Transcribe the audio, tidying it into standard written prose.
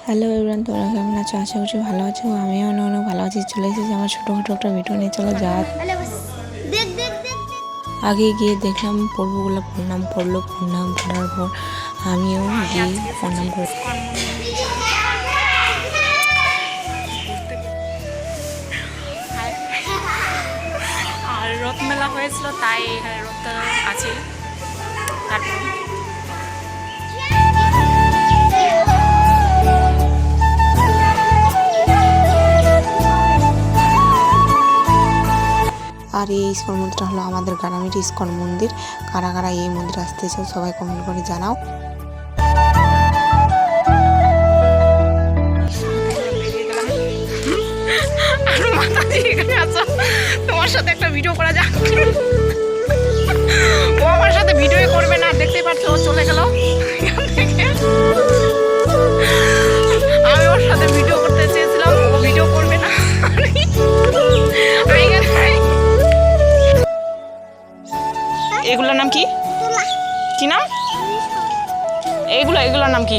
Hello everyone, তোমরা কেমন আছো? আশা করছি ভালো আছো। আমিও অনেক ভালো আছি। চলে এসেছি আমার ছোটোখাটো একটা ভিডিও নিয়ে। চলো যা আগে গিয়ে দেখলাম পর্বগুলো প্রণাম করলো। প্রণাম করার পর আমিও গিয়ে প্রণাম করি। আর রথ মেলা হয়েছিল, তাই এখানে রথ আছে। তারপর আর এই ইস্কন মন্দিরটা হলো আমাদের গ্রামের ইস্কন মন্দির। কারা কারা এই মন্দিরে আসতে চাও সবাই কমেন্ট করে জানাও। তোমার সাথে একটা ভিডিও করা যাক। ও আমার সাথে ভিডিও করবে না, দেখতে পাচ্ছ ও চলে গেল। আমি ওর সাথে ভিডিও করতে চেয়েছিলাম, ও ভিডিও করবে না। এগুলোর নাম কি? কি নাম? এগুলোর নাম কি?